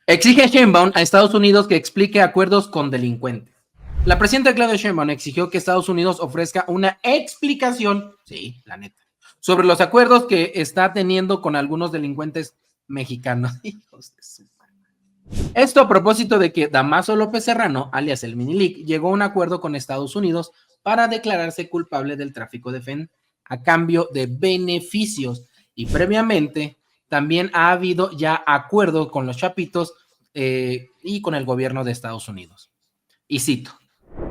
Exige Sheinbaum a Estados Unidos que explique acuerdos con delincuentes. La presidenta Claudia Sheinbaum exigió que Estados Unidos ofrezca una explicación, sí, la neta, sobre los acuerdos que está teniendo con algunos delincuentes mexicanos. Hijos de su madre. Esto a propósito de que Damaso López Serrano, alias el Minilic, llegó a un acuerdo con Estados Unidos para declararse culpable del tráfico de fentanilo a cambio de beneficios. Y previamente también ha habido ya acuerdo con los Chapitos y con el gobierno de Estados Unidos. Y cito,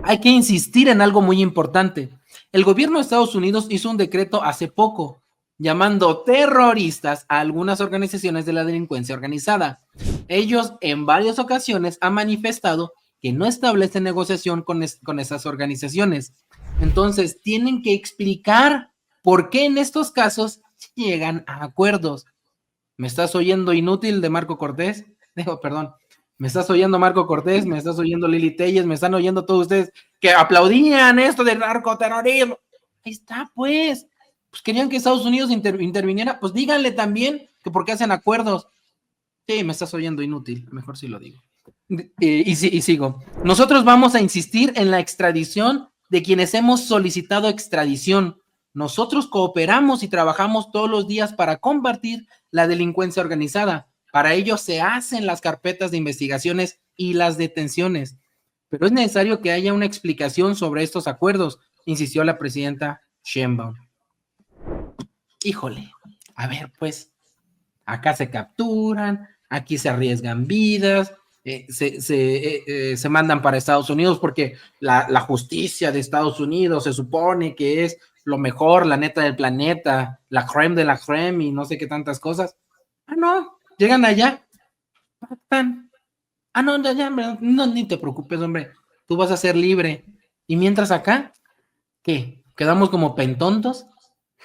hay que insistir en algo muy importante. El gobierno de Estados Unidos hizo un decreto hace poco llamando terroristas a algunas organizaciones de la delincuencia organizada. Ellos en varias ocasiones han manifestado que no establecen negociación con esas organizaciones. Entonces, tienen que explicar por qué en estos casos llegan a acuerdos. ¿Me estás oyendo, inútil, de Marco Cortés? Perdón. ¿Me estás oyendo, Marco Cortés? ¿Me estás oyendo, Lili Telles? ¿Me están oyendo todos ustedes que aplaudían esto del narcoterrorismo? Ahí está, pues. Pues querían que Estados Unidos interviniera. Pues díganle también que por qué hacen acuerdos. Sí, me estás oyendo, inútil. Mejor sí lo digo. Y sigo. Nosotros vamos a insistir en la extradición de quienes hemos solicitado extradición. Nosotros cooperamos y trabajamos todos los días para combatir la delincuencia organizada. Para ello se hacen las carpetas de investigaciones y las detenciones. Pero es necesario que haya una explicación sobre estos acuerdos, insistió la presidenta Sheinbaum. Híjole, a ver, pues, acá se capturan, aquí se arriesgan vidas, se mandan para Estados Unidos porque la justicia de Estados Unidos se supone que es lo mejor, la neta del planeta, la creme de la creme y no sé qué tantas cosas. Ah, no, llegan allá, pactan. Ah, no, ya, no, ni te preocupes, hombre, tú vas a ser libre. Y mientras acá, ¿qué? ¿Quedamos como pentontos?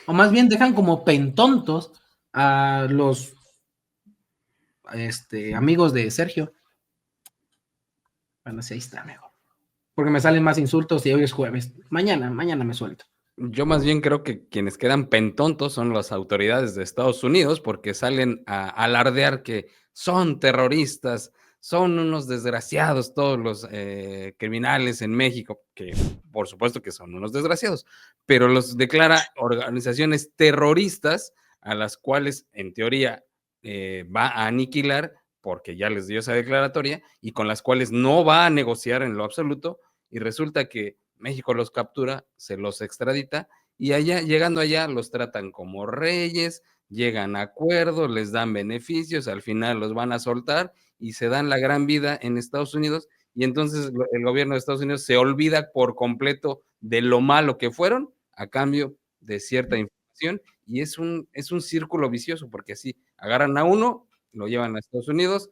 O más bien dejan como pentontos a los amigos de Sergio. Bueno, sí, ahí está mejor. Porque me salen más insultos y hoy es jueves. Mañana me suelto. Yo más bien creo que quienes quedan pentontos son las autoridades de Estados Unidos porque salen a alardear que son terroristas, son unos desgraciados todos los criminales en México, que por supuesto que son unos desgraciados, pero los declara organizaciones terroristas a las cuales en teoría va a aniquilar porque ya les dio esa declaratoria y con las cuales no va a negociar en lo absoluto y resulta que México los captura, se los extradita y allá, llegando allá, los tratan como reyes, llegan a acuerdos, les dan beneficios, al final los van a soltar y se dan la gran vida en Estados Unidos y entonces el gobierno de Estados Unidos se olvida por completo de lo malo que fueron a cambio de cierta información y es un círculo vicioso porque así agarran a uno, lo llevan a Estados Unidos,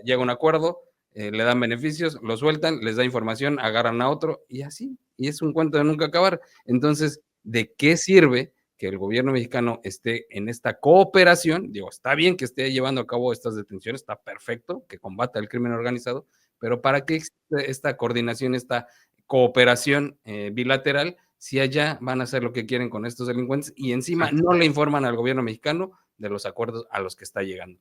llega un acuerdo, le dan beneficios, lo sueltan, les da información, agarran a otro y así, y es un cuento de nunca acabar. Entonces, ¿de qué sirve que el gobierno mexicano esté en esta cooperación? Digo, está bien que esté llevando a cabo estas detenciones, está perfecto, que combata el crimen organizado, pero ¿para qué existe esta coordinación, esta cooperación bilateral si allá van a hacer lo que quieren con estos delincuentes y encima no le informan al gobierno mexicano de los acuerdos a los que está llegando?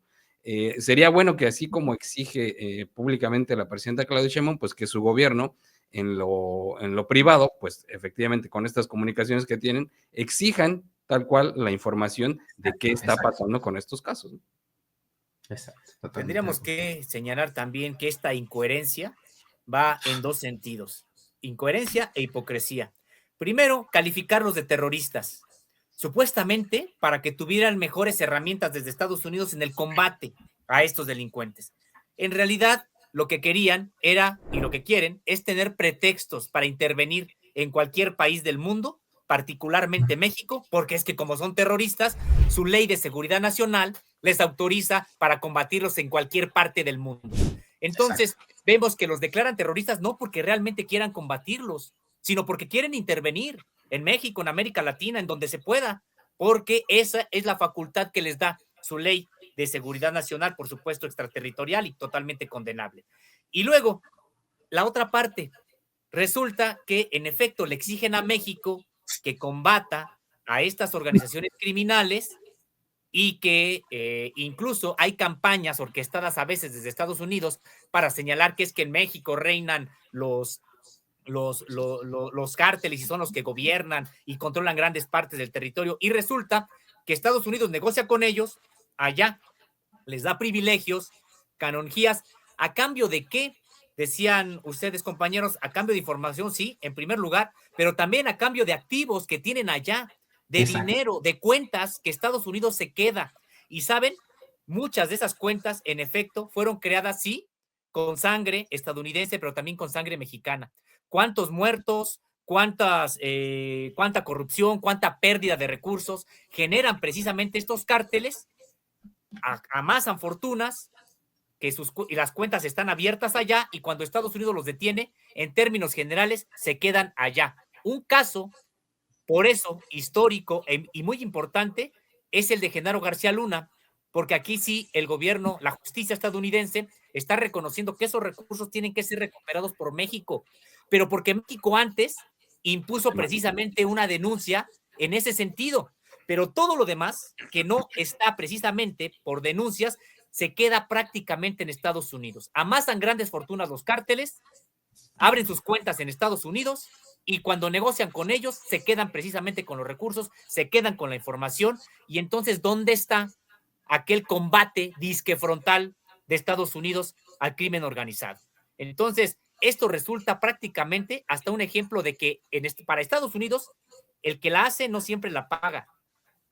Sería bueno que así como exige públicamente la presidenta Claudia Sheinbaum, pues que su gobierno en lo privado, pues efectivamente con estas comunicaciones que tienen, exijan tal cual la información de qué está pasando con estos casos. Exacto. Tendríamos que señalar también que esta incoherencia va en dos sentidos, incoherencia e hipocresía. Primero, calificarlos de terroristas, supuestamente para que tuvieran mejores herramientas desde Estados Unidos en el combate a estos delincuentes. En realidad, lo que querían era, y lo que quieren, es tener pretextos para intervenir en cualquier país del mundo, particularmente México, porque es que como son terroristas, su ley de seguridad nacional les autoriza para combatirlos en cualquier parte del mundo. Entonces, vemos que los declaran terroristas no porque realmente quieran combatirlos, sino porque quieren intervenir en México, en América Latina, en donde se pueda, porque esa es la facultad que les da su ley de seguridad nacional, por supuesto extraterritorial y totalmente condenable. Y luego, la otra parte, resulta que en efecto le exigen a México que combata a estas organizaciones criminales y que incluso hay campañas orquestadas a veces desde Estados Unidos para señalar que es que en México reinan los cárteles y son los que gobiernan y controlan grandes partes del territorio, y resulta que Estados Unidos negocia con ellos allá, les da privilegios, canonjías, ¿a cambio de qué? Decían ustedes, compañeros, a cambio de información, sí, en primer lugar, pero también a cambio de activos que tienen allá, de dinero, de cuentas que Estados Unidos se queda. Y saben, muchas de esas cuentas, en efecto, fueron creadas, sí, con sangre estadounidense, pero también con sangre mexicana. ¿Cuántos muertos? Cuánta corrupción, cuánta pérdida de recursos generan precisamente estos cárteles? Amasan fortunas, y las cuentas están abiertas allá, y cuando Estados Unidos los detiene, en términos generales, se quedan allá. Un caso, por eso, histórico y muy importante, es el de Genaro García Luna, porque aquí sí el gobierno, la justicia estadounidense, está reconociendo que esos recursos tienen que ser recuperados por México, pero porque México antes impuso precisamente una denuncia en ese sentido, pero todo lo demás, que no está precisamente por denuncias, se queda prácticamente en Estados Unidos. Amasan grandes fortunas los cárteles, abren sus cuentas en Estados Unidos, y cuando negocian con ellos, se quedan precisamente con los recursos, se quedan con la información, y entonces, ¿dónde está aquel combate disque frontal de Estados Unidos al crimen organizado? Entonces, esto resulta prácticamente hasta un ejemplo de que para Estados Unidos, el que la hace no siempre la paga,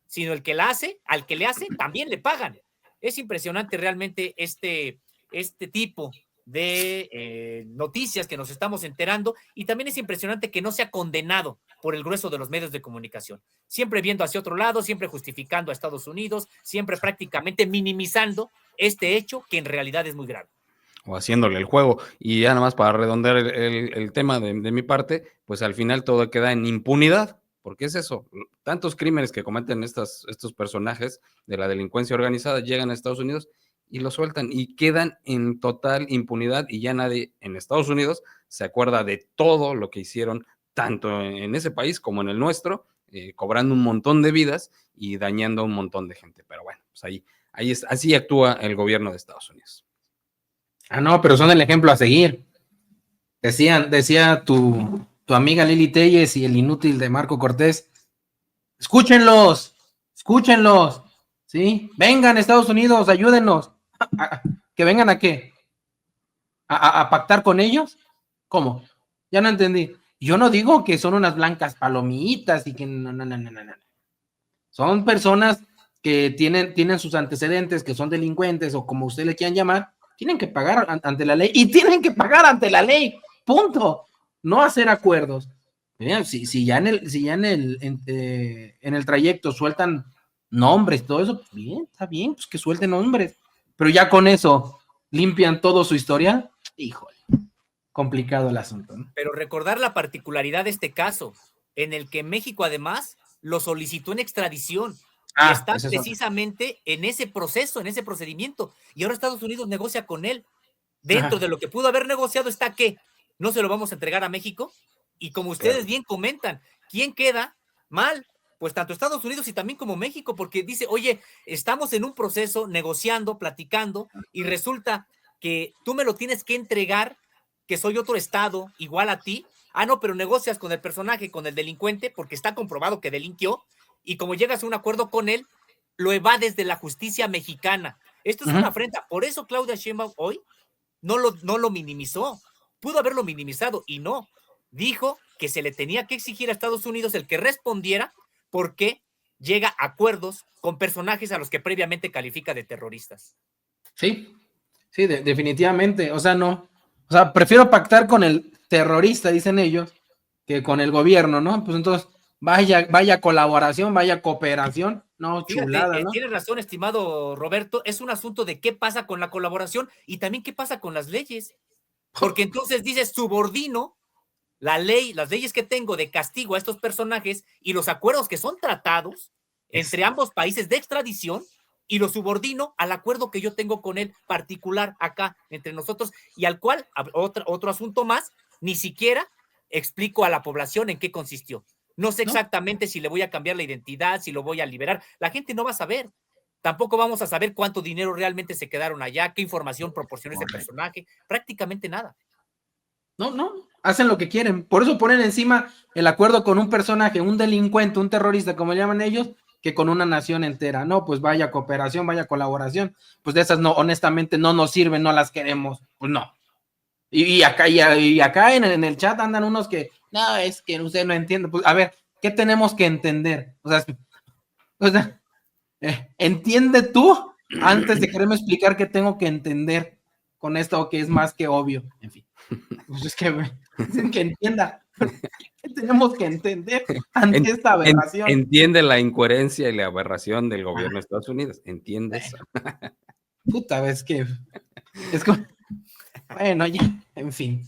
sino el que la hace, al que le hace, también le pagan. Es impresionante realmente este tipo de noticias que nos estamos enterando, y también es impresionante que no sea condenado por el grueso de los medios de comunicación, siempre viendo hacia otro lado, siempre justificando a Estados Unidos, siempre prácticamente minimizando este hecho que en realidad es muy grave. O haciéndole el juego. Y ya nada más para redondear el tema de mi parte, pues al final todo queda en impunidad, porque es eso, tantos crímenes que cometen estos personajes de la delincuencia organizada llegan a Estados Unidos y lo sueltan y quedan en total impunidad, y ya nadie en Estados Unidos se acuerda de todo lo que hicieron, tanto en ese país como en el nuestro, cobrando un montón de vidas y dañando a un montón de gente. Pero bueno, pues así actúa el gobierno de Estados Unidos. No, pero son el ejemplo a seguir. Decía tu amiga Lili Telles y el inútil de Marco Cortés, escúchenlos, ¿sí? Vengan, Estados Unidos, ayúdenos. ¿Que vengan a qué? ¿A pactar con ellos? ¿Cómo? Ya no entendí. Yo no digo que son unas blancas palomitas y que no. Son personas que tienen sus antecedentes, que son delincuentes o como ustedes le quieran llamar, tienen que pagar ante la ley, y tienen que pagar ante la ley, punto. No hacer acuerdos. Si ya en el trayecto sueltan nombres, todo eso, pues bien, está bien, pues que suelten nombres, pero ya con eso limpian todo su historial. Híjole, complicado el asunto, ¿no? Pero recordar la particularidad de este caso, en el que México además lo solicitó en extradición, y está precisamente en ese proceso, en ese procedimiento, y ahora Estados Unidos negocia con él. Dentro de lo que pudo haber negociado está que no se lo vamos a entregar a México, y como ustedes bien comentan, ¿quién queda mal? Pues tanto Estados Unidos y también como México, porque dice, oye, estamos en un proceso negociando, platicando, y resulta que tú me lo tienes que entregar, que soy otro estado igual a ti. No, pero negocias con el personaje, con el delincuente, porque está comprobado que delinquió, y como llegas a un acuerdo con él, lo evades de la justicia mexicana. Esto es una afrenta. Por eso Claudia Sheinbaum hoy no lo minimizó. Pudo haberlo minimizado y no. Dijo que se le tenía que exigir a Estados Unidos el que respondiera, porque llega a acuerdos con personajes a los que previamente califica de terroristas. Sí, definitivamente. O sea, prefiero pactar con el terrorista, dicen ellos, que con el gobierno, ¿no? Pues entonces, vaya colaboración, vaya cooperación. No, chulada, fíjate, ¿no? Tienes razón, estimado Roberto, es un asunto de qué pasa con la colaboración y también qué pasa con las leyes. Porque entonces dices, subordino la ley, las leyes que tengo de castigo a estos personajes y los acuerdos que son tratados entre ambos países de extradición, y lo subordino al acuerdo que yo tengo con él particular acá entre nosotros, y al cual, otro asunto más, ni siquiera explico a la población en qué consistió. No sé exactamente si le voy a cambiar la identidad, si lo voy a liberar. La gente no va a saber, Tampoco vamos a saber cuánto dinero realmente se quedaron allá, qué información proporcionó ese personaje, prácticamente nada. No, hacen lo que quieren. Por eso ponen encima el acuerdo con un personaje, un delincuente, un terrorista, como llaman ellos, que con una nación entera. No, pues vaya cooperación, vaya colaboración. Pues de esas no, honestamente no nos sirven, no las queremos. Pues no. Y acá en el chat andan unos que, no, es que usted no entiende. Pues a ver, ¿qué tenemos que entender? O sea, entiende tú antes de quererme explicar qué tengo que entender con esto que es más que obvio. En fin. Pues es que dicen que entienda. ¿Qué tenemos que entender ante esta aberración? Entiende la incoherencia y la aberración del gobierno de Estados Unidos. ¿Entiende eso? Puta, es que es como, bueno, ya, en fin.